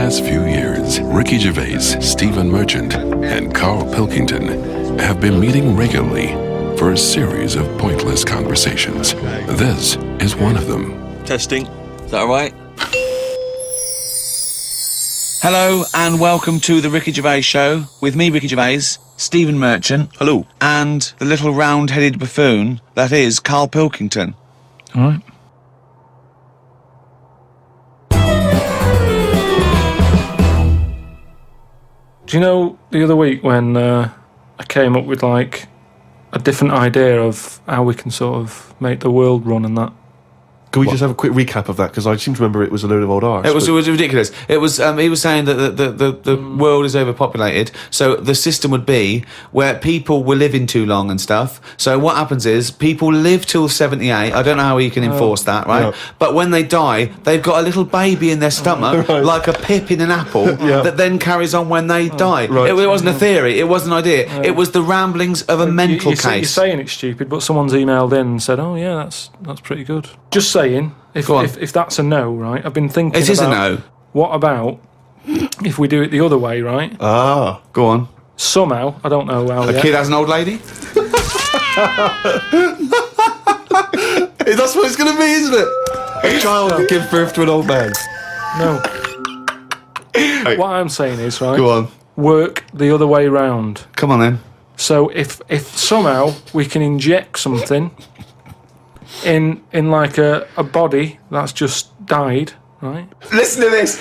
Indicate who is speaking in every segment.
Speaker 1: past few years, Ricky Gervais, Stephen Merchant, and Carl Pilkington have been meeting regularly for a series of pointless conversations. This is one of them.
Speaker 2: Testing. Is that all right? Hello and welcome to the Ricky Gervais Show with me, Ricky Gervais, Stephen Merchant.
Speaker 3: Hello.
Speaker 2: And the little round-headed buffoon that is Carl Pilkington.
Speaker 3: All right. Do you know the other week when I came up with like a different idea of how we can sort of make the world run and that?
Speaker 4: Can we just have a quick recap of that? Because I seem to remember it was a load of old arse.
Speaker 2: It was ridiculous. It was. He was saying that the world is overpopulated, so the system would be where people were living too long and stuff. So what happens is people live till 78. I don't know how you can enforce that, right?
Speaker 4: Yeah.
Speaker 2: But when they die, they've got a little baby in their stomach,
Speaker 4: Right.
Speaker 2: like a pip in an apple, that then carries on when they die.
Speaker 4: Right.
Speaker 2: It wasn't a theory. It wasn't an idea. It was the ramblings of a mental case.
Speaker 3: You're saying it's stupid, but someone's emailed in and said, "Oh yeah, that's pretty good." Just saying. If that's a no, right? I've been thinking.
Speaker 2: It is a no.
Speaker 3: What about if we do it the other way, right?
Speaker 4: Ah,
Speaker 2: Go on.
Speaker 3: Somehow, I don't know how.
Speaker 2: A kid has an old lady?
Speaker 4: that's what it's going to be, isn't it? A child will give birth to an old man.
Speaker 3: No. What I'm saying is, right?
Speaker 4: Go on.
Speaker 3: Work the other way round.
Speaker 2: Come on then.
Speaker 3: So if somehow we can inject something in like a body that's just died, right?
Speaker 2: Listen to this.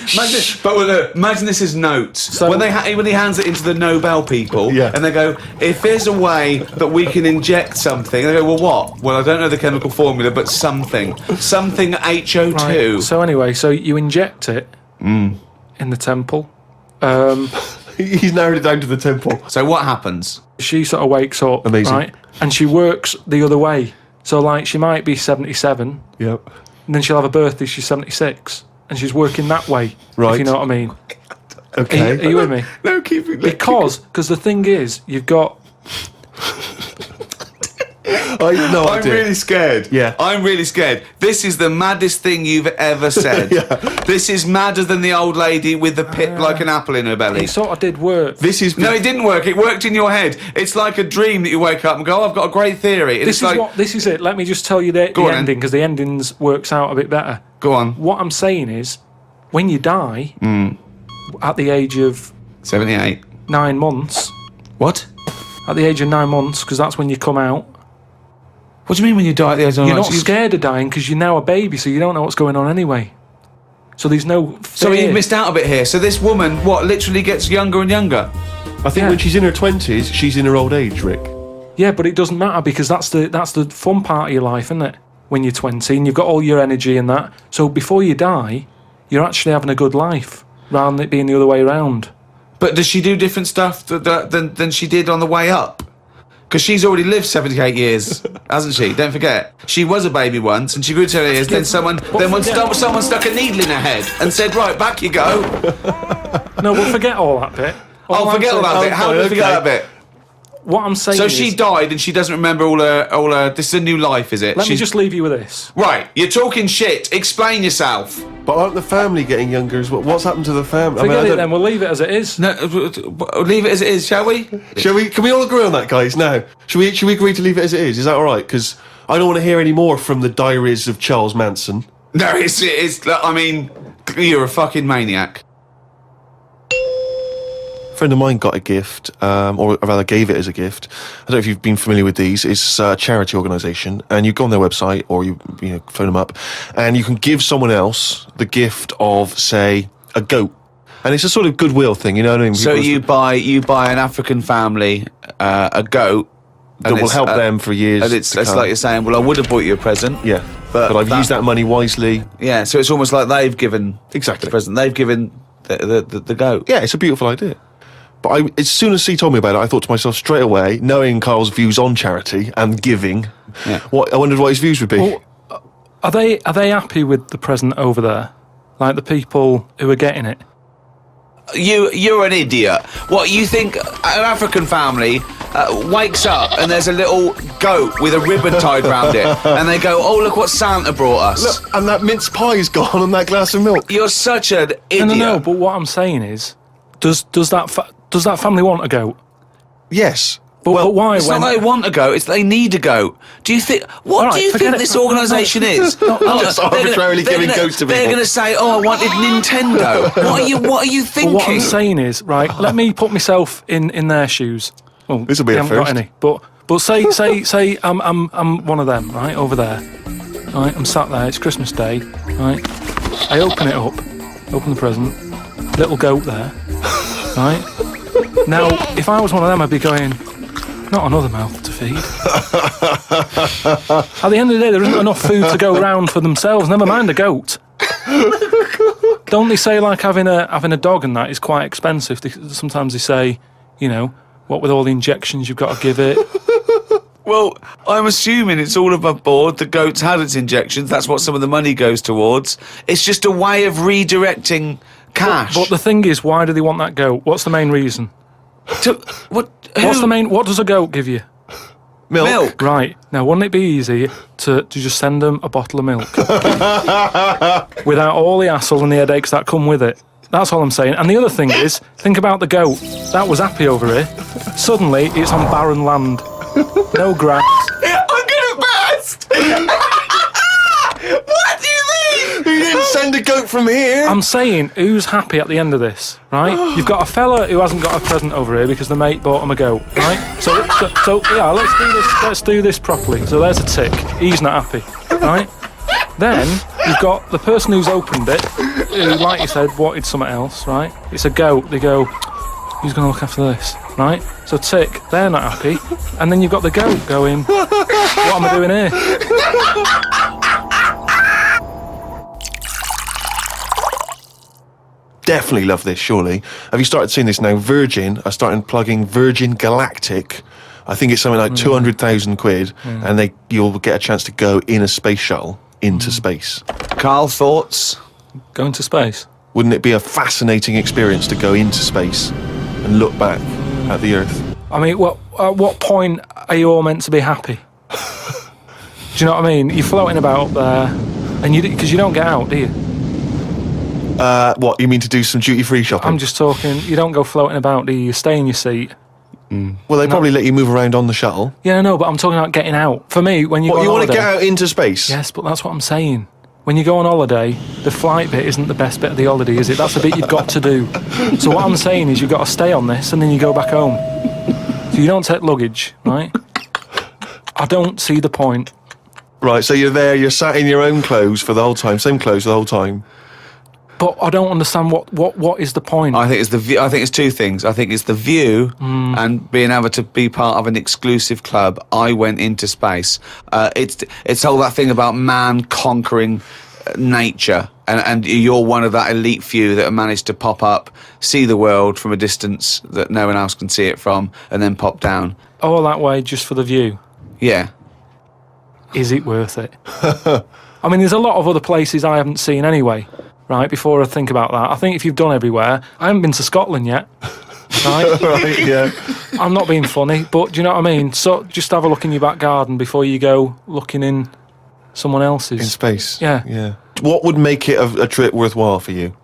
Speaker 2: Imagine this is notes.
Speaker 3: So-
Speaker 2: when he hands it into the Nobel people,
Speaker 4: Yeah.
Speaker 2: and they go, if there's a way that we can inject something, and they go, well, what? Well, I don't know the chemical formula, but something HO2.
Speaker 3: Right. So anyway, so you inject it in the temple.
Speaker 4: He's narrowed it down to the temple.
Speaker 2: So what happens?
Speaker 3: She sort of wakes up,
Speaker 4: Amazing.
Speaker 3: right? And she works the other way. So like she might be 77,
Speaker 4: Yep.
Speaker 3: and then she'll have a birthday. She's 76, and she's working that way.
Speaker 4: Right.
Speaker 3: If you know what I mean.
Speaker 4: Okay.
Speaker 3: Are you with me?
Speaker 4: No, keep it.
Speaker 3: Because the thing is, you've got.
Speaker 2: I'm really scared.
Speaker 4: Yeah.
Speaker 2: I'm really scared. This is the maddest thing you've ever said. This is madder than the old lady with the pip like an apple in her belly.
Speaker 3: It sort of did work.
Speaker 4: This is
Speaker 2: No, it didn't work. It worked in your head. It's like a dream that you wake up and go, oh, I've got a great theory. And
Speaker 3: This is it. Let me just tell you the
Speaker 2: on,
Speaker 3: ending, because the endings works out a bit better.
Speaker 2: Go on.
Speaker 3: What I'm saying is, when you die at the age of
Speaker 2: 78.
Speaker 3: 9 months,
Speaker 2: What?
Speaker 3: at the age of 9 months, because that's when you come out.
Speaker 2: What do you mean when you die at the age of
Speaker 3: You're not
Speaker 2: 9?
Speaker 3: scared of dying because you're now a baby, so you don't know what's going on anyway. So there's no fear.
Speaker 2: So you've missed out a bit here. So this woman, literally gets younger and younger?
Speaker 4: I think when she's in her 20s, she's in her old age, Rick.
Speaker 3: Yeah, but it doesn't matter because that's the fun part of your life, isn't it? When you're 20 and you've got all your energy and that. So before you die, you're actually having a good life rather than it being the other way around.
Speaker 2: But does she do different stuff than she did on the way up? Because she's already lived 78 years, hasn't she? Don't forget. She was a baby once, and she grew to 78 years. Then someone stuck a needle in her head and said, right, back you go.
Speaker 3: No, we'll forget all that bit.
Speaker 2: Forget all that bit. How do we forget that bit?
Speaker 3: What I'm saying
Speaker 2: So
Speaker 3: is...
Speaker 2: she died and she doesn't remember all her... This is a new life, is it?
Speaker 3: Let me just leave you with this.
Speaker 2: Right, you're talking shit. Explain yourself.
Speaker 4: But aren't the family getting younger as well? What's happened to the family?
Speaker 3: Forget it then, we'll leave it as it is.
Speaker 2: No, leave it as it is, shall we?
Speaker 4: Can we all agree on that, guys? Now, should we agree to leave it as it is? Is that all right? Because I don't want to hear any more from the diaries of Charles Manson.
Speaker 2: No, it's. I mean, you're a fucking maniac.
Speaker 4: A friend of mine got a gift, or rather gave it as a gift. I don't know if you've been familiar with these. It's a charity organisation, and you go on their website or you phone them up, and you can give someone else the gift of, say, a goat. And it's a sort of goodwill thing, you know what I mean?
Speaker 2: So you buy an African family a goat
Speaker 4: that will help them for years.
Speaker 2: And it's like you're saying, well, I would have bought you a present.
Speaker 4: Yeah, but I've used that money wisely.
Speaker 2: Yeah, so it's almost like they've given
Speaker 4: Exactly.
Speaker 2: the present. They've given the goat.
Speaker 4: Yeah, it's a beautiful idea. But as soon as he told me about it, I thought to myself straight away, knowing Carl's views on charity and giving, I wondered what his views would be.
Speaker 3: Well, are they happy with the present over there? Like the people who are getting it?
Speaker 2: You're an idiot. What, you think an African family wakes up and there's a little goat with a ribbon tied round it, and they go, "Oh, look what Santa brought us."
Speaker 4: Look, and that mince pie's gone and that glass of milk.
Speaker 2: You're such an idiot.
Speaker 3: No. But what I'm saying is, does that family want a goat?
Speaker 4: Yes.
Speaker 3: But why?
Speaker 2: It's not they want a goat, it's they need a goat. Do you think... What do you think this organisation is?
Speaker 4: Just arbitrarily giving goats to people.
Speaker 2: They're going to say, "Oh, I wanted Nintendo." What are you thinking?
Speaker 3: But what I'm saying is, right, let me put myself in their shoes. Well,
Speaker 4: This'll be
Speaker 3: they
Speaker 4: a
Speaker 3: haven't got
Speaker 4: first.
Speaker 3: any. But say I'm one of them, right, over there. Right, I'm sat there, it's Christmas Day, right? I open it up, open the present, little goat there, right? Now, if I was one of them, I'd be going, not another mouth to feed. At the end of the day, there isn't enough food to go around for themselves, never mind a goat. Don't they say, like, having a dog and that is quite expensive? Sometimes they say, you know, what with all the injections you've got to give it.
Speaker 2: Well, I'm assuming it's all above board. The goat's had its injections. That's what some of the money goes towards. It's just a way of redirecting cash.
Speaker 3: But the thing is, why do they want that goat? What's the main reason? What does a goat give you?
Speaker 2: Milk.
Speaker 3: Right. Now, wouldn't it be easy to just send them a bottle of milk? Without all the hassle and the headaches that come with it. That's all I'm saying. And the other thing is, think about the goat. That was happy over here. Suddenly, it's on barren land. No grass.
Speaker 2: I'm gonna burst! What do you mean?
Speaker 4: You didn't send a goat from here.
Speaker 3: I'm saying, who's happy at the end of this, right? You've got a fella who hasn't got a present over here because the mate bought him a goat, right? So yeah, let's do this properly. So there's a tick. He's not happy, right? Then you've got the person who's opened it, who, like you said, wanted something else, right? It's a goat. They go, who's going to look after this, right? So tick, they're not happy. And then you've got the goat going, what am I doing here?
Speaker 4: Definitely love this, surely. Have you started seeing this now? Virgin are starting plugging Virgin Galactic. I think it's something like 200,000 quid, and you'll get a chance to go in a space shuttle into space.
Speaker 2: Carl, thoughts?
Speaker 3: Going to space.
Speaker 4: Wouldn't it be a fascinating experience to go into space and look back at the Earth?
Speaker 3: I mean, at what point are you all meant to be happy? Do you know what I mean? You're floating about up there, and because you don't get out, do you?
Speaker 4: What, you mean to do some duty-free shopping?
Speaker 3: I'm just talking, you don't go floating about, do you? You stay in your seat.
Speaker 4: Well, they probably let you move around on the shuttle.
Speaker 3: Yeah, no, but I'm talking about getting out. For me, when you go on
Speaker 4: you want to
Speaker 3: holiday...
Speaker 4: get out into space?
Speaker 3: Yes, but that's what I'm saying. When you go on holiday, the flight bit isn't the best bit of the holiday, is it? That's the bit you've got to do. So what I'm saying is you've got to stay on this and then you go back home. So you don't take luggage, right? I don't see the point.
Speaker 4: Right, so you're there, you're sat in your own clothes for the whole time, same clothes for the whole time.
Speaker 3: But I don't understand what is the point.
Speaker 2: I think it's the view. I think it's two things. I think it's the view and being able to be part of an exclusive club. I went into space. It's all that thing about man conquering nature, and you're one of that elite few that have managed to pop up, see the world from a distance that no one else can see it from, and then pop down.
Speaker 3: All that way just for the view.
Speaker 2: Yeah.
Speaker 3: Is it worth it? I mean, there's a lot of other places I haven't seen anyway. Right, before I think about that, I think if you've done everywhere, I haven't been to Scotland yet. Right?
Speaker 4: Right, yeah.
Speaker 3: I'm not being funny, but do you know what I mean? So just have a look in your back garden before you go looking in someone else's.
Speaker 4: In space?
Speaker 3: Yeah.
Speaker 4: Yeah. What would make it a trip worthwhile for you?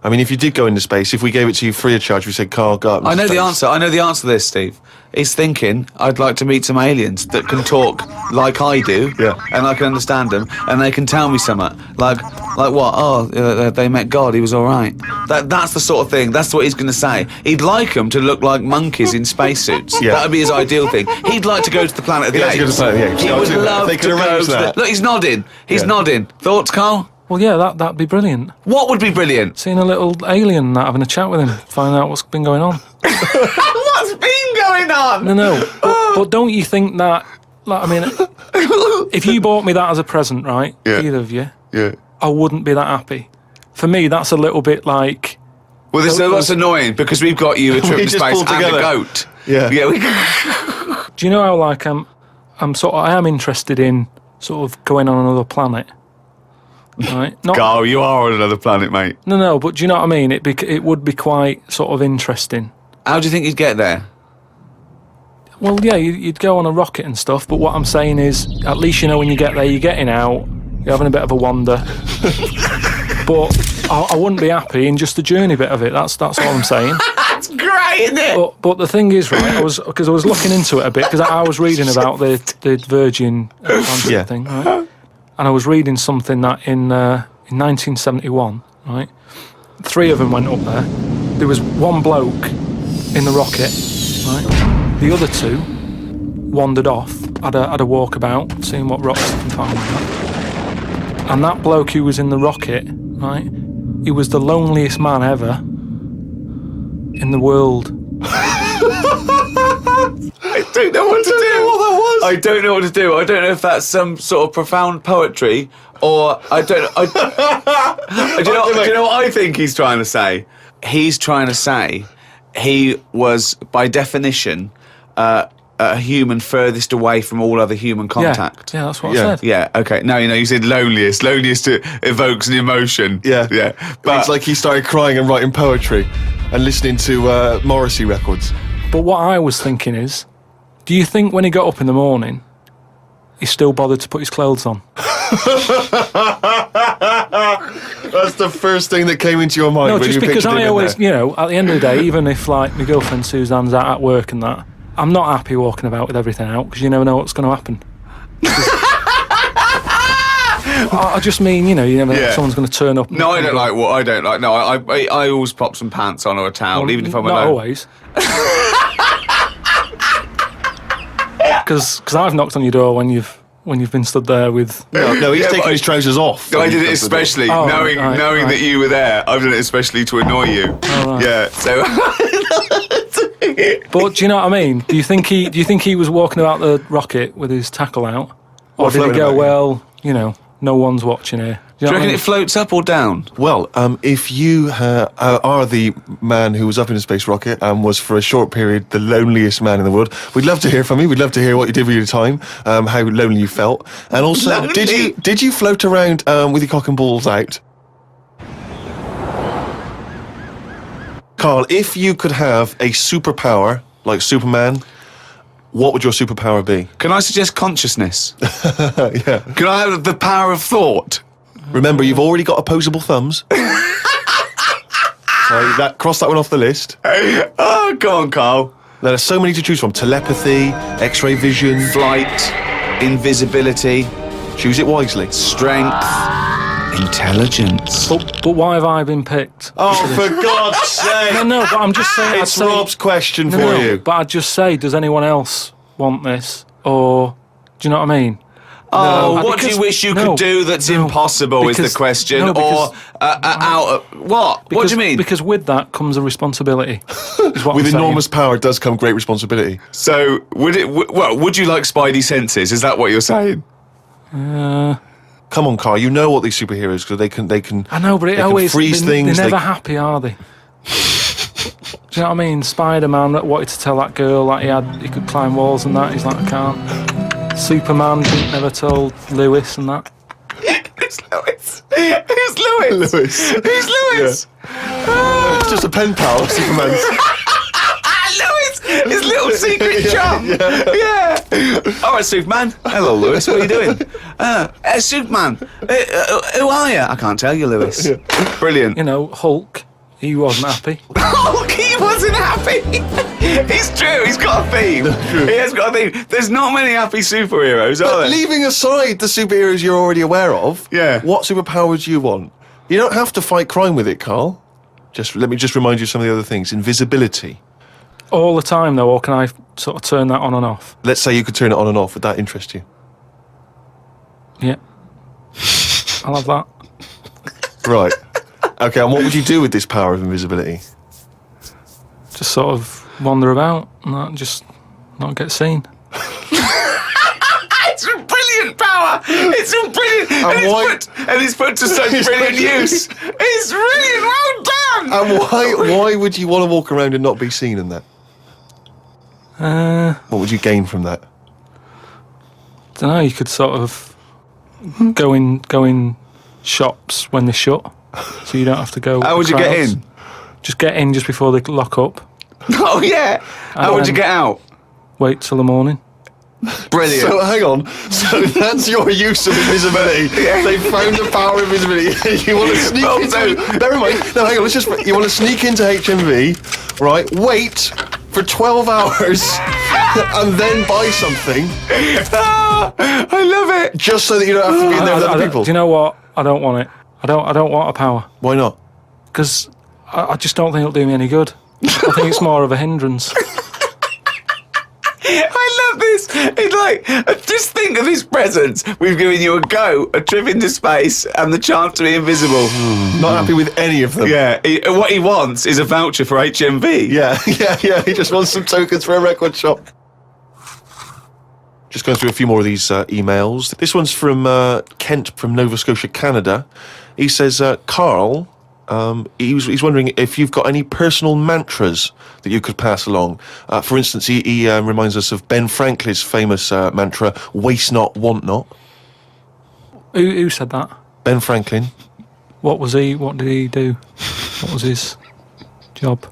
Speaker 4: I mean, if you did go into space, if we gave it to you free of charge, we said, Carl, go up into
Speaker 2: I know
Speaker 4: space.
Speaker 2: the answer. I know the answer to this, Steve. He's thinking, I'd like to meet some aliens that can talk like I do,
Speaker 4: Yeah.
Speaker 2: and I can understand them, and they can tell me something. Like what? Oh, they met God, he was all right. That's the sort of thing, that's what he's going to say. He'd like them to look like monkeys in spacesuits.
Speaker 4: Yeah.
Speaker 2: That would be his ideal thing. He'd like to go to the planet of the
Speaker 4: He'd like to go
Speaker 2: apes.
Speaker 4: to the planet of the apes.
Speaker 2: He
Speaker 4: Yeah,
Speaker 2: would
Speaker 4: I'll do that.
Speaker 2: love
Speaker 4: They
Speaker 2: to
Speaker 4: could
Speaker 2: go
Speaker 4: arrange
Speaker 2: to
Speaker 4: that.
Speaker 2: Look, he's nodding. He's
Speaker 4: Yeah.
Speaker 2: nodding. Thoughts, Carl?
Speaker 3: Well, yeah, that'd be brilliant.
Speaker 2: What would be brilliant?
Speaker 3: Seeing a little alien and that, having a chat with him, finding out what's been going on.
Speaker 2: What's been going on?
Speaker 3: No. But don't you think that, like, I mean, if you bought me that as a present, right,
Speaker 4: Yeah.
Speaker 3: either of you,
Speaker 4: Yeah.
Speaker 3: I wouldn't be that happy. For me, that's a little bit like...
Speaker 2: Well, that's annoying because we've got you a trip
Speaker 4: We
Speaker 2: to
Speaker 4: just
Speaker 2: space
Speaker 4: pulled
Speaker 2: and
Speaker 4: together.
Speaker 2: a goat.
Speaker 4: Yeah.
Speaker 2: Yeah.
Speaker 3: Do you know how, like, I am interested in sort of going on another planet, right? Not,
Speaker 2: Carl, you are on another planet, mate.
Speaker 3: No, but do you know what I mean? It would be quite sort of interesting.
Speaker 2: How do you think you'd get there?
Speaker 3: Well, yeah, you'd go on a rocket and stuff, but what I'm saying is, at least you know when you get there, you're getting out, you're having a bit of a wander. But I wouldn't be happy in just the journey bit of it. That's all I'm saying.
Speaker 2: That's great, isn't it?
Speaker 3: But the thing is, right, because I was looking into it a bit, because I was reading about the Virgin Atlantic thing, right? And I was reading something that in 1971, right, 3 of them went up there. There was one bloke in the rocket, right? The other 2 wandered off, had a walkabout, seeing what rocks they can find. And that bloke who was in the rocket, right, he was the loneliest man ever in the world.
Speaker 2: I don't know what to do. What that was. I don't know what to do. I don't know if that's some sort of profound poetry or I don't. Do you know what I think he's trying to say? He's trying to say he was, by definition, a human furthest away from all other human contact.
Speaker 3: Yeah, that's what I said.
Speaker 2: Yeah, okay. No, you said loneliest. Loneliest evokes an emotion.
Speaker 4: Yeah. But it's like he started crying and writing poetry and listening to Morrissey records.
Speaker 3: But what I was thinking is, do you think when he got up in the morning, he still bothered to put his clothes on?
Speaker 4: That's the first thing that came into your mind.
Speaker 3: No,
Speaker 4: when
Speaker 3: just
Speaker 4: you
Speaker 3: because
Speaker 4: pictured him
Speaker 3: I
Speaker 4: in
Speaker 3: always,
Speaker 4: there.
Speaker 3: at the end of the day, even if like my girlfriend Suzanne's out at work and that, I'm not happy walking about with everything out because you never know what's going to happen. I just mean, you never know if someone's going to turn up.
Speaker 2: No, I don't like what I don't like. No, I always pop some pants on or a towel, even if I'm
Speaker 3: not
Speaker 2: alone.
Speaker 3: always. Because I've knocked on your door when you've been stood there with.
Speaker 4: No, he's taking his trousers off.
Speaker 2: I did it especially knowing that you were there. I've done it especially to annoy you.
Speaker 3: Oh, right.
Speaker 2: Yeah, so.
Speaker 3: But do you know what I mean? Do you think he was walking about the rocket with his tackle out, or did he go, well, no one's watching here?
Speaker 2: Do you reckon it floats up or down?
Speaker 4: Well, if you are the man who was up in a space rocket and was for a short period the loneliest man in the world, we'd love to hear from you. We'd love to hear what you did with your time, how lonely you felt, and also did you float around with your cock and balls out? Carl, if you could have a superpower like Superman, what would your superpower be?
Speaker 2: Can I suggest consciousness?
Speaker 4: Yeah.
Speaker 2: Can I have the power of thought?
Speaker 4: Remember, you've already got opposable thumbs. So cross that one off the list.
Speaker 2: Oh, go on, Carl.
Speaker 4: There are so many to choose from. Telepathy, X-ray vision.
Speaker 2: Flight, invisibility.
Speaker 4: Choose it wisely.
Speaker 2: Strength, intelligence.
Speaker 3: But why have I been picked?
Speaker 4: Oh, for God's sake!
Speaker 3: No, but I'm just saying.
Speaker 4: It's Rob's question for you.
Speaker 3: But I'd just say, does anyone else want this? Or, do you know what I mean?
Speaker 2: Oh,
Speaker 3: No,
Speaker 2: what do you wish you could do that's impossible is the question? What? What do you mean?
Speaker 3: Because with that comes a responsibility. Is what
Speaker 4: With
Speaker 3: I'm saying.
Speaker 4: enormous power does come great responsibility.
Speaker 2: So, would you like Spidey senses? Is that what you're saying?
Speaker 4: Come on, Carl. You know what these superheroes because they can.
Speaker 3: I know, but it always
Speaker 4: freeze
Speaker 3: they're,
Speaker 4: things.
Speaker 3: They're never happy, are they? Do you know what I mean? Spider-Man that wanted to tell that girl that he could climb walls and that. He's like, I can't. Superman never told Lewis and that.
Speaker 2: Who's Lewis? Who's Lewis? Who's Lewis?
Speaker 4: Yeah. It's just a pen pal, Superman's.
Speaker 2: Lewis, his little secret chum. Yeah. All right, Superman. Hello, Lewis. What are you doing? Superman. Who are you? I can't tell you, Lewis. Brilliant.
Speaker 3: Hulk. He wasn't happy.
Speaker 2: Hulk, he wasn't happy. It's true. He's got a theme. He has got a theme. There's not many happy superheroes, are there?
Speaker 4: Leaving aside the superheroes you're already aware of, what superpower would you want? You don't have to fight crime with it, Carl. Let me remind you of some of the other things. Invisibility.
Speaker 3: All the time, though, or can I sort of turn that on and off?
Speaker 4: Let's say you could turn it on and off. Would that interest you?
Speaker 3: Yeah. I'll have that.
Speaker 4: Right. Okay, and what would you do with this power of invisibility?
Speaker 3: Just sort of wander about and just not get seen.
Speaker 2: It's a brilliant power. It's a brilliant, and it's put to such brilliant use. It's brilliant. Well done.
Speaker 4: And why would you want to walk around and not be seen in that? What would you gain from that?
Speaker 3: Don't know. You could sort of go in shops when they're shut, so you don't have to go.
Speaker 2: How would you get in?
Speaker 3: Just get in just before they lock up.
Speaker 2: Oh yeah. How would you get out?
Speaker 3: Wait till the morning.
Speaker 2: Brilliant.
Speaker 4: So hang on. So that's your use of invisibility. They found the power of invisibility. You want to sneak into. Never mind. No, hang on. You want to sneak into HMV, right? Wait for 12 hours and then buy something.
Speaker 2: I love it.
Speaker 4: Just so that you don't have to be in there with other people.
Speaker 3: Do you know what? I don't want it. I don't want a power.
Speaker 4: Why not?
Speaker 3: Because I just don't think it'll do me any good. I think it's more of a hindrance.
Speaker 2: I love this. It's like, just think of his presents. We've given you a trip into space, and the chance to be invisible.
Speaker 4: Not happy with any of them.
Speaker 2: Yeah, what he wants is a voucher for HMV.
Speaker 4: Yeah. He just wants some tokens for a record shop. Just going through a few more of these emails. This one's from Kent from Nova Scotia, Canada. He says, Carl, he's wondering if you've got any personal mantras that you could pass along. For instance, he reminds us of Ben Franklin's famous mantra, waste not, want not.
Speaker 3: Who said that?
Speaker 4: Ben Franklin.
Speaker 3: What did he do? What was his job?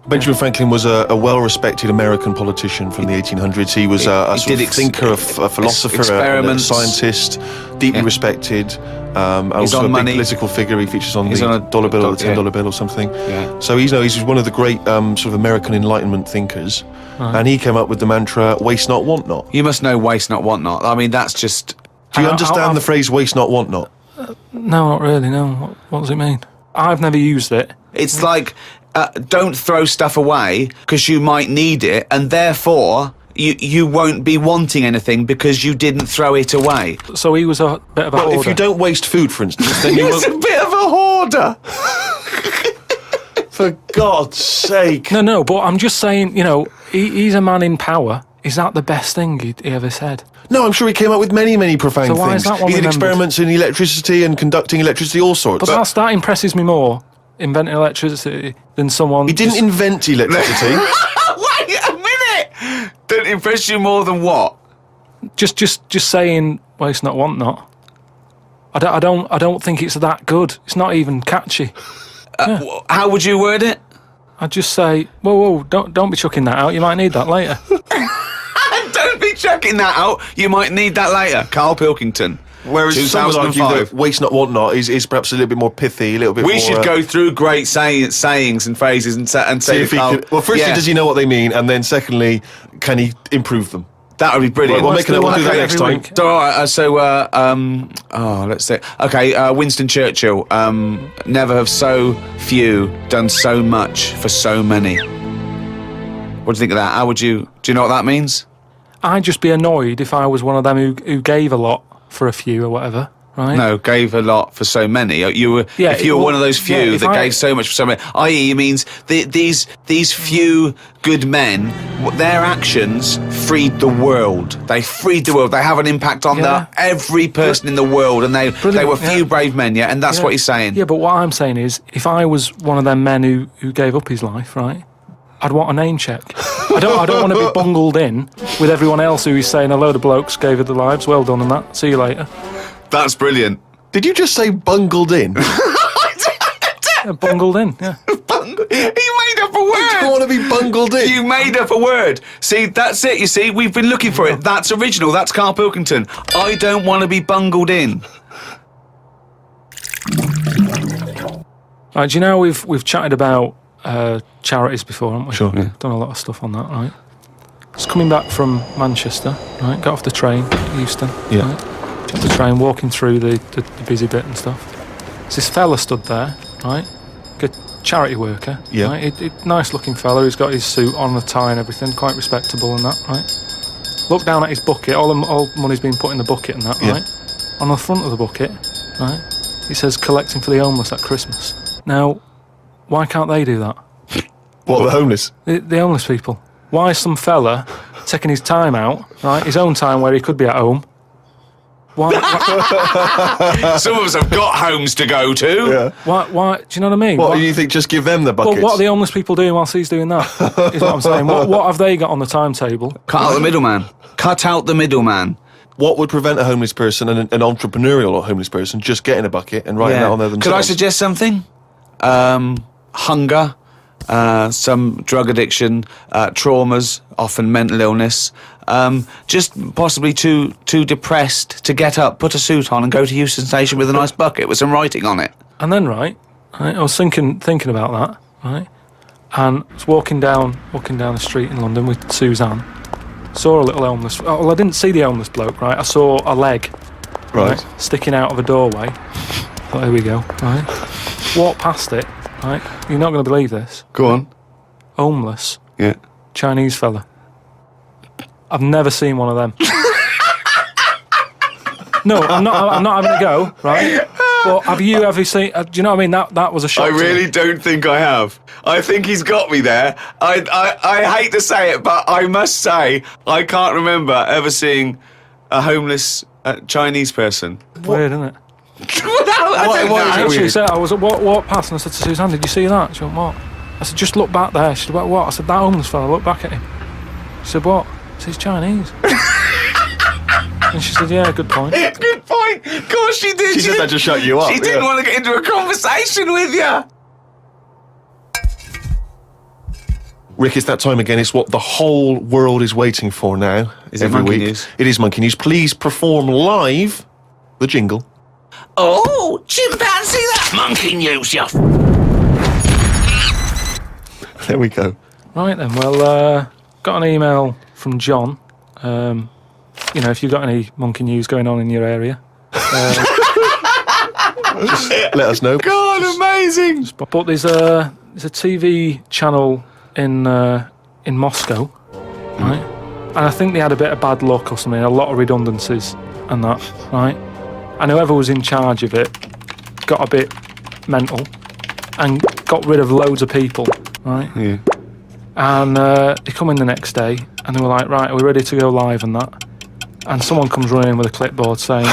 Speaker 4: Benjamin Franklin was a well-respected American politician from the 1800s. He was a sort of thinker, a philosopher, a scientist, deeply respected. Also a big political figure. He features on the dollar bill, the $10 bill or something. Yeah. So he's one of the great sort of American Enlightenment thinkers. Right. And he came up with the mantra, waste not, want not.
Speaker 2: You must know waste not, want not. I mean, that's just...
Speaker 4: Do you understand the phrase waste not, want not?
Speaker 3: No, not really, no. What does it mean? I've never used it.
Speaker 2: It's like... don't throw stuff away because you might need it, and therefore you won't be wanting anything because you didn't throw it away.
Speaker 3: So he was a bit of a hoarder.
Speaker 4: If you don't waste food, for instance, then you
Speaker 2: He's a bit of a hoarder.
Speaker 4: For God's sake.
Speaker 3: No, but I'm just saying, he's a man in power. Is that the best thing he ever said?
Speaker 4: No, I'm sure he came up with many, many profound
Speaker 3: so
Speaker 4: things.
Speaker 3: Why is that one
Speaker 4: he did experiments in electricity and conducting electricity, all sorts.
Speaker 3: But that impresses me more, inventing electricity, than someone...
Speaker 4: He didn't invent electricity.
Speaker 2: Wait a minute! Don't impress you more than what?
Speaker 3: Just saying waste not, want not. I don't think it's that good. It's not even catchy.
Speaker 2: How would you word it?
Speaker 3: I'd just say, whoa, don't be chucking that out. You might need that later.
Speaker 2: Don't be chucking that out. You might need that later. Carl Pilkington.
Speaker 4: Whereas some would argue that waste not, want not is perhaps a little bit more pithy, a little bit more...
Speaker 2: We should go through great sayings and phrases and say
Speaker 4: if he could, well, firstly, does he know what they mean? And then secondly, can he improve them?
Speaker 2: That would be brilliant.
Speaker 4: We'll do that next time.
Speaker 2: All right, let's see. Okay, Winston Churchill. Never have so few done so much for so many. What do you think of that? Do you know what that means?
Speaker 3: I'd just be annoyed if I was one of them who gave a lot for a few or whatever, right?
Speaker 2: No, gave a lot for so many. If you were one of those few that gave so much for so many, i.e. means these few good men, their actions freed the world. They freed the world. They have an impact on every person in the world, and they were few brave men, and that's what he's saying.
Speaker 3: Yeah, but what I'm saying is, if I was one of them men who gave up his life, right, I'd want a name check. I don't want to be bungled in with everyone else who is saying a load of blokes gave it their lives. Well done on that. See you later.
Speaker 2: That's brilliant.
Speaker 4: Did you just say bungled in?
Speaker 3: Bungled in, yeah.
Speaker 2: You made up a word.
Speaker 4: I don't want to be bungled in.
Speaker 2: You made up a word. See, that's it, you see. We've been looking for it. That's original. That's Carl Pilkington. I don't want to be bungled in.
Speaker 3: Right, do you know we've chatted about charities before, haven't we?
Speaker 4: Sure. Yeah.
Speaker 3: Done a lot of stuff on that, right? Just coming back from Manchester, right? Got off the train, Euston.
Speaker 4: Yeah.
Speaker 3: Right? Got off the train, walking through the busy bit and stuff. There's this fella stood there, right? Good charity worker.
Speaker 4: Yeah.
Speaker 3: Right? Nice looking fella. He's got his suit on, a tie and everything, quite respectable and that, right? Look down at his bucket. All money's been put in the bucket and that, right? On the front of the bucket, right? It says collecting for the homeless at Christmas. Now, why can't they do that?
Speaker 4: What, the homeless?
Speaker 3: The homeless people. Why is some fella taking his time out, right? His own time where he could be at home. Why?
Speaker 2: Some of us have got homes to go to.
Speaker 3: Yeah. Why? Do you know what I mean?
Speaker 4: What do you think? Just give them the buckets?
Speaker 3: Well, what are the homeless people doing whilst he's doing that? Is what I'm saying. What have they got on the timetable?
Speaker 2: Cut out the middleman. Cut out the middleman.
Speaker 4: What would prevent a homeless person and an entrepreneurial or homeless person just getting a bucket and writing that on there themselves?
Speaker 2: Could I suggest something? Hunger, some drug addiction, traumas, often mental illness, just possibly too depressed to get up, put a suit on and go to Euston Station with a nice bucket with some writing on it.
Speaker 3: And then, right, I was thinking about that, right, and I was walking down the street in London with Suzanne, saw a little homeless, well, I didn't see the homeless bloke, right, I saw a leg, right, sticking out of a doorway. Thought, here we go, right, walked past it, right, you're not going to believe this.
Speaker 2: Go on.
Speaker 3: Homeless.
Speaker 2: Yeah.
Speaker 3: Chinese fella. I've never seen one of them. No, I'm not having a go, right? But have you ever seen? Do you know what I mean? That was a shock.
Speaker 2: I really don't think I have. I think he's got me there. I hate to say it, but I must say I can't remember ever seeing a homeless Chinese person.
Speaker 3: Weird, isn't it?
Speaker 2: I
Speaker 3: Actually, said, I was walked past and I said to Suzanne, "Did you see that?" She went, "What?" I said, "Just look back there." She said, "What?" I said, "That homeless fella. Look back at him." She said, "What?" I said, "He's Chinese." And she said, "Yeah, good point."
Speaker 2: Good point. Of course she did.
Speaker 4: She said that to shut you up.
Speaker 2: She didn't want to get into a conversation with you.
Speaker 4: Rick, it's that time again. It's what the whole world is waiting for now.
Speaker 2: Is it
Speaker 4: every
Speaker 2: Monkey
Speaker 4: week.
Speaker 2: News?
Speaker 4: It is Monkey News. Please perform live the jingle.
Speaker 2: Oh, chimpanzee, that monkey news, you.
Speaker 4: There we go.
Speaker 3: Right then. Well, got an email from John. You know, if you've got any monkey news going on in your area,
Speaker 4: Just let us know.
Speaker 2: God, amazing.
Speaker 3: but there's a TV channel in Moscow, right? And I think they had a bit of bad luck or something, a lot of redundancies and that, right? And whoever was in charge of it got a bit mental and got rid of loads of people, right?
Speaker 2: Yeah.
Speaker 3: And they come in the next day and they were like, "Right, are we ready to go live?" and that. And someone comes running in with a clipboard saying,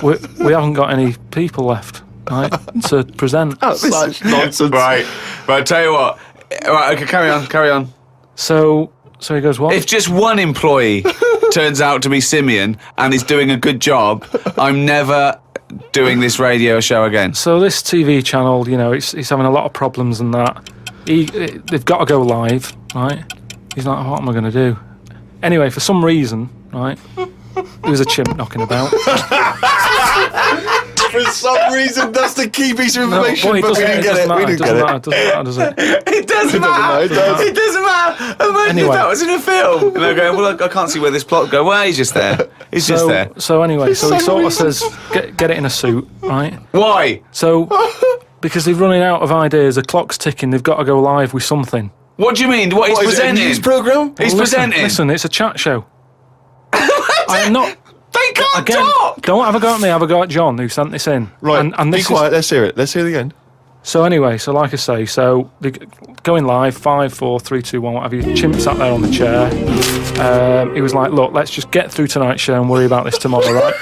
Speaker 3: we haven't got any people left, right, to present.
Speaker 4: Such nonsense.
Speaker 2: Right, tell you what. Right, okay, carry on.
Speaker 3: So he goes, "What?"
Speaker 2: If just one employee turns out to be Simeon and is doing a good job, I'm never doing this radio show again.
Speaker 3: So this TV channel, you know, it's having a lot of problems and that. They've got to go live, right? He's like, "What am I going to do?" Anyway, for some reason, right, there was a chimp knocking about.
Speaker 4: For some reason, that's the key piece of information,
Speaker 3: but
Speaker 4: we didn't get it. We didn't get it.
Speaker 3: It doesn't matter, does it?
Speaker 2: It doesn't matter.
Speaker 4: It does.
Speaker 2: It doesn't matter. Imagine if that was in a film. And they're going, "Well, I can't see where this plot go." Well, he's just there. He's just there.
Speaker 3: So anyway, so he sort of says, get it in a suit, right?
Speaker 2: Why?
Speaker 3: So, because they're running out of ideas, the clock's ticking, they've got to go live with something.
Speaker 2: What do you mean? What he's
Speaker 4: Is it a
Speaker 2: presenting?
Speaker 4: news programme?
Speaker 2: He's presenting.
Speaker 3: Listen, it's a chat show. I am not...
Speaker 2: They can't
Speaker 3: Again,
Speaker 2: talk.
Speaker 3: don't have a go at me, have a go at John, who sent this in.
Speaker 4: Right,
Speaker 3: And
Speaker 4: be
Speaker 3: this
Speaker 4: quiet, let's hear it. Let's hear the end.
Speaker 3: So anyway, so like I say, so they're going live, 5, 4, 3, 2, 1, what have you. Chimp sat there on the chair. He was like, "Look, let's just get through tonight's show and worry about this tomorrow, right?"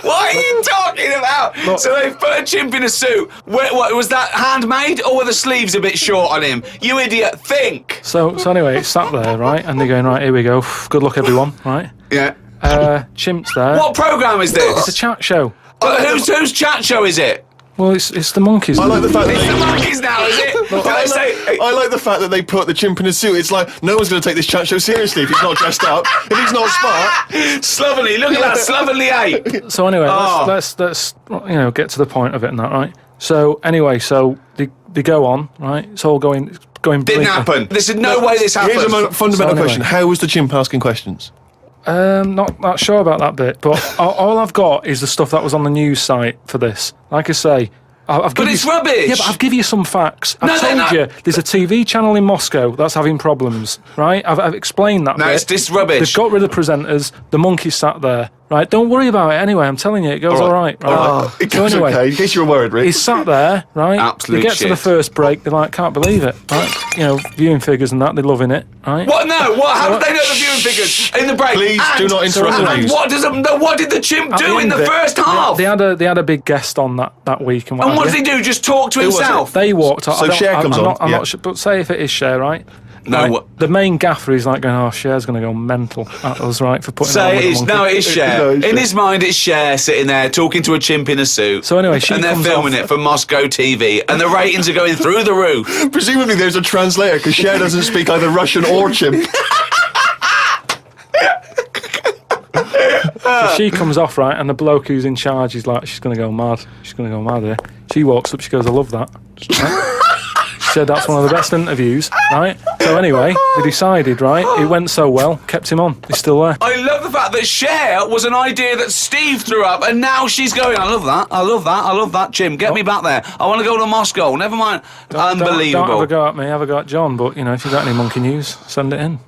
Speaker 2: What are you talking about?
Speaker 3: Look.
Speaker 2: So they put a chimp in a suit. What was that, handmade, or were the sleeves a bit short on him? You idiot, think.
Speaker 3: So anyway, it's sat there, right? And they're going, "Right, here we go. Good luck, everyone," right?
Speaker 2: Yeah.
Speaker 3: Chimp's there.
Speaker 2: What programme is
Speaker 3: It's a
Speaker 2: this?
Speaker 3: chat show.
Speaker 2: Whose chat show is it?
Speaker 3: Well, it's the monkeys.
Speaker 4: I like the fact
Speaker 2: It's the
Speaker 4: that
Speaker 2: monkeys now, is it? Did I say?
Speaker 4: I like the fact that they put the chimp in a suit. It's like, no one's going to take this chat show seriously if he's not dressed up, if he's not smart.
Speaker 2: Slovenly, look at that, slovenly ape.
Speaker 3: So anyway,
Speaker 2: Oh.
Speaker 3: let's get to the point of it and that, right? So anyway, so they go on, right? It's all going
Speaker 2: Didn't
Speaker 3: blinking.
Speaker 2: happen. There's no way this happened.
Speaker 4: Here's a fundamental
Speaker 3: So anyway.
Speaker 4: question. How was the chimp asking questions?
Speaker 3: Not sure about that bit, but all I've got is the stuff that was on the news site for this. Like I say, I've
Speaker 2: But
Speaker 3: given
Speaker 2: it's
Speaker 3: you,
Speaker 2: rubbish.
Speaker 3: Yeah, but I've given you some facts.
Speaker 2: No,
Speaker 3: I've
Speaker 2: they're
Speaker 3: told
Speaker 2: not.
Speaker 3: you there's a TV channel in Moscow that's having problems, right? I've explained that.
Speaker 2: No,
Speaker 3: bit.
Speaker 2: it's rubbish.
Speaker 3: They've got rid of presenters. The monkeys sat there, right? Don't worry about it. Anyway, I'm telling you, it goes all right.
Speaker 4: It
Speaker 3: So
Speaker 4: goes
Speaker 3: anyway,
Speaker 4: okay. In case you were worried, Rick.
Speaker 3: he's sat there, right?
Speaker 2: Absolute
Speaker 3: They get to the
Speaker 2: shit.
Speaker 3: first break, they're like, "Can't believe it," right? You know, viewing figures and that, they're loving it, right?
Speaker 2: What? No. What? How did they know the viewing figures in the break?
Speaker 4: Please
Speaker 2: And-
Speaker 4: do not interrupt the
Speaker 2: and
Speaker 4: news.
Speaker 2: What did the chimp
Speaker 3: At
Speaker 2: do in
Speaker 3: end
Speaker 2: the
Speaker 3: of it,
Speaker 2: first half?
Speaker 3: They had a big guest on that week,
Speaker 2: And what did he do? Just talk to
Speaker 4: was it?
Speaker 2: himself?
Speaker 3: They walked.
Speaker 4: So Cher comes on,
Speaker 3: I'm
Speaker 4: yeah.
Speaker 3: not sure, but say if it is Cher, right?
Speaker 2: No,
Speaker 3: Right?
Speaker 2: what?
Speaker 3: The main gaffer is like going, oh, Cher's going to go mental at us, right, for putting
Speaker 2: So
Speaker 3: on
Speaker 2: it
Speaker 3: with
Speaker 2: is.
Speaker 3: the
Speaker 2: No,
Speaker 3: monkey.
Speaker 2: it is Cher.
Speaker 4: No, it's
Speaker 2: In
Speaker 4: Cher.
Speaker 2: his mind, it's Cher sitting there talking to a chimp in a suit.
Speaker 3: So anyway, she
Speaker 2: and they're
Speaker 3: comes
Speaker 2: filming
Speaker 3: off-
Speaker 2: it for Moscow TV, and the ratings are going through the roof.
Speaker 4: Presumably there's a translator because Cher doesn't speak either Russian or chimp.
Speaker 3: So she comes off, right, and the bloke who's in charge is like, she's going to go mad. She's going to go mad here. She walks up, she goes, I love that. Right? She said that's one of the best interviews, right? So anyway, we decided, right, it went so well, kept him on. He's still there.
Speaker 2: I love the fact that Cher was an idea that Steve threw up, and now she's going, I love that, I love that, I love that, Jim, get me back there. I want to go to Moscow, never mind. Unbelievable.
Speaker 3: Don't have a go at me, have a go at John, but, you know, if you've got any monkey news, send it in.